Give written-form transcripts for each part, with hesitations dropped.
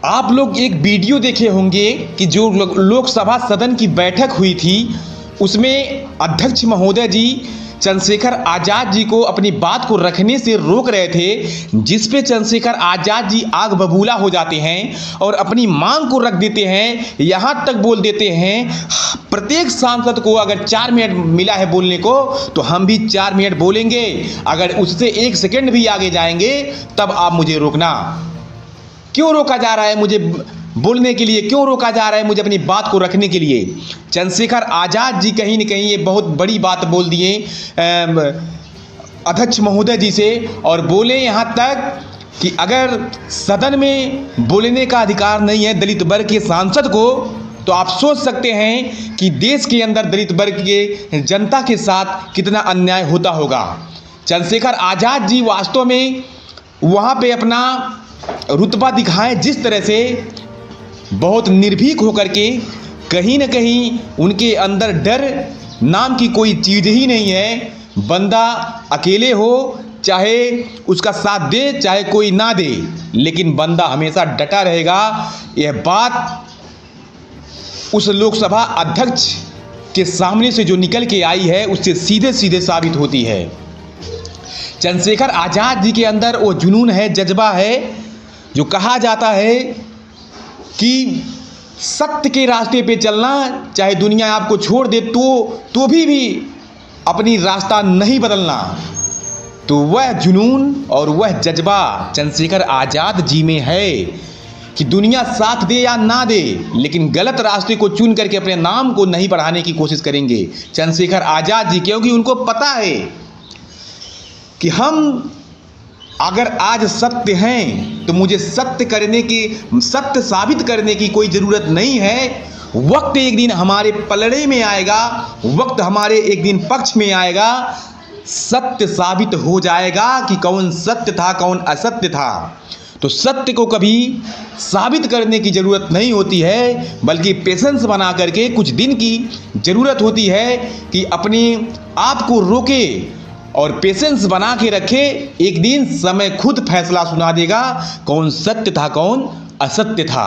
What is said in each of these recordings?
आप लोग एक वीडियो देखे होंगे कि जो लोकसभा सदन की बैठक हुई थी उसमें अध्यक्ष महोदय जी चंद्रशेखर आज़ाद जी को अपनी बात को रखने से रोक रहे थे, जिस पे चंद्रशेखर आज़ाद जी आग बबूला हो जाते हैं और अपनी मांग को रख देते हैं। यहाँ तक बोल देते हैं प्रत्येक सांसद को अगर 4 मिनट मिला है बोलने को तो हम भी 4 मिनट बोलेंगे, अगर उससे 1 सेकंड भी आगे जाएंगे तब आप मुझे रोकना। क्यों रोका जा रहा है मुझे बोलने के लिए, क्यों रोका जा रहा है मुझे अपनी बात को रखने के लिए? चंद्रशेखर आज़ाद जी कहीं न कहीं ये बहुत बड़ी बात बोल दिए अध्यक्ष महोदय जी से, और बोले यहाँ तक कि अगर सदन में बोलने का अधिकार नहीं है दलित वर्ग के सांसद को, तो आप सोच सकते हैं कि देश के अंदर दलित वर्ग के जनता के साथ कितना अन्याय होता होगा। चंद्रशेखर आज़ाद जी वास्तव में वहाँ पे अपना रुतबा दिखाएं जिस तरह से, बहुत निर्भीक होकर के, कहीं न कहीं उनके अंदर डर नाम की कोई चीज़ ही नहीं है। बंदा अकेले हो चाहे उसका साथ दे चाहे कोई ना दे, लेकिन बंदा हमेशा डटा रहेगा। यह बात उस लोकसभा अध्यक्ष के सामने से जो निकल के आई है उससे सीधे सीधे साबित होती है। चंद्रशेखर आज़ाद जी के अंदर वो जुनून है, जज्बा है, जो कहा जाता है कि सत्य के रास्ते पे चलना, चाहे दुनिया आपको छोड़ दे तो भी अपनी रास्ता नहीं बदलना। तो वह जुनून और वह जज्बा चंद्रशेखर आज़ाद जी में है कि दुनिया साथ दे या ना दे, लेकिन गलत रास्ते को चुन करके अपने नाम को नहीं बढ़ाने की कोशिश करेंगे चंद्रशेखर आज़ाद जी, क्योंकि उनको पता है कि हम अगर आज सत्य हैं तो मुझे सत्य साबित करने की कोई ज़रूरत नहीं है। वक्त एक दिन हमारे पलड़े में आएगा, वक्त हमारे एक दिन पक्ष में आएगा, सत्य साबित हो जाएगा कि कौन सत्य था कौन असत्य था। तो सत्य को कभी साबित करने की ज़रूरत नहीं होती है, बल्कि पेशेंस बना करके कुछ दिन की ज़रूरत होती है कि अपने आप को रोके और पेशेंस बना के रखे। एक दिन समय खुद फैसला सुना देगा कौन सत्य था कौन असत्य था।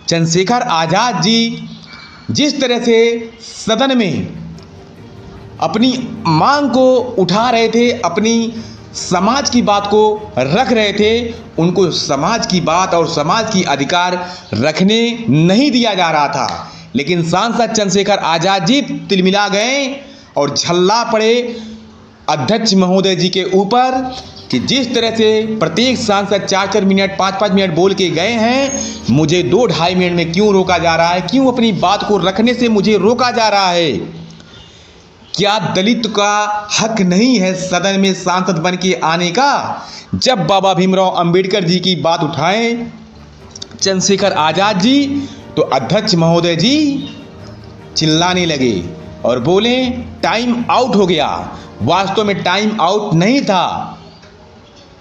चंद्रशेखर आज़ाद जी जिस तरह से सदन में अपनी मांग को उठा रहे थे, अपनी समाज की बात को रख रहे थे, उनको समाज की बात और समाज की अधिकार रखने नहीं दिया जा रहा था। लेकिन सांसद चंद्रशेखर आज़ाद जी तिलमिला गए और झल्ला पड़े अध्यक्ष महोदय जी के ऊपर कि जिस तरह से प्रत्येक सांसद 4-4 मिनट 5-5 मिनट बोल के गए हैं, मुझे 2-2.5 मिनट में क्यों रोका जा रहा है, क्यों अपनी बात को रखने से मुझे रोका जा रहा है? क्या दलित का हक नहीं है सदन में सांसद बन के आने का? जब बाबा भीमराव अंबेडकर जी की बात उठाएं चंद्रशेखर आज़ाद जी, तो अध्यक्ष महोदय जी चिल्लाने लगे और बोले टाइम आउट हो गया। वास्तव में टाइम आउट नहीं था,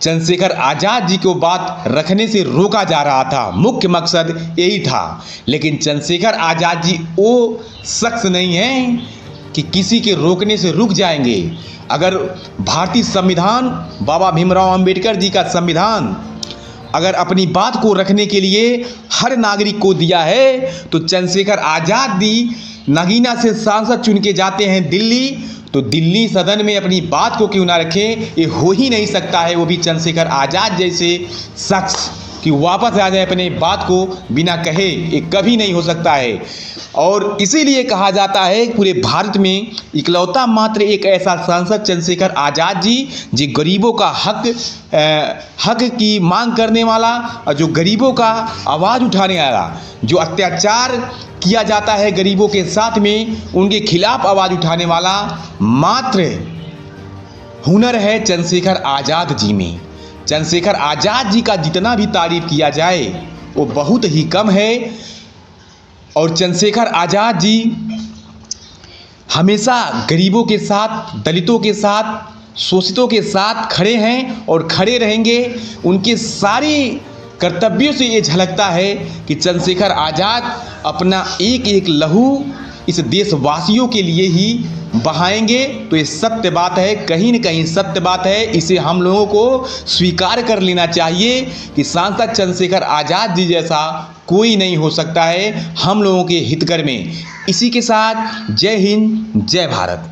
चंद्रशेखर आज़ाद जी को बात रखने से रोका जा रहा था, मुख्य मकसद यही था। लेकिन चंद्रशेखर आज़ाद जी वो शख्स नहीं हैं कि किसी के रोकने से रुक जाएंगे। अगर भारतीय संविधान, बाबा भीमराव अंबेडकर जी का संविधान अगर अपनी बात को रखने के लिए हर नागरिक को दिया है, तो चंद्रशेखर आज़ाद जी नगीना से सांसद चुन के जाते हैं दिल्ली, तो दिल्ली सदन में अपनी बात को क्यों ना रखें? ये हो ही नहीं सकता है, वो भी चंद्रशेखर आज़ाद जैसे शख्स कि वापस आ जाए अपने बात को बिना कहे, ये कभी नहीं हो सकता है। और इसीलिए कहा जाता है पूरे भारत में इकलौता मात्र एक ऐसा सांसद चंद्रशेखर आज़ाद जी जो गरीबों का हक की मांग करने वाला, और जो गरीबों का आवाज़ उठाने वाला, जो अत्याचार किया जाता है गरीबों के साथ में उनके खिलाफ आवाज़ उठाने वाला मात्र हुनर है चंद्रशेखर आज़ाद जी में। चंद्रशेखर आज़ाद जी का जितना भी तारीफ किया जाए वो बहुत ही कम है। और चंद्रशेखर आज़ाद जी हमेशा गरीबों के साथ, दलितों के साथ, शोषितों के साथ खड़े हैं और खड़े रहेंगे। उनके सारी कर्तव्यों से ये झलकता है कि चंद्रशेखर आज़ाद अपना एक एक लहू इस देशवासियों के लिए ही बहाएंगे तो ये सत्य बात है, कहीं न कहीं सत्य बात है। इसे हम लोगों को स्वीकार कर लेना चाहिए कि सांसद चंद्रशेखर आज़ाद जी जैसा कोई नहीं हो सकता है हम लोगों के हितकर में। इसी के साथ जय हिंद, जय भारत।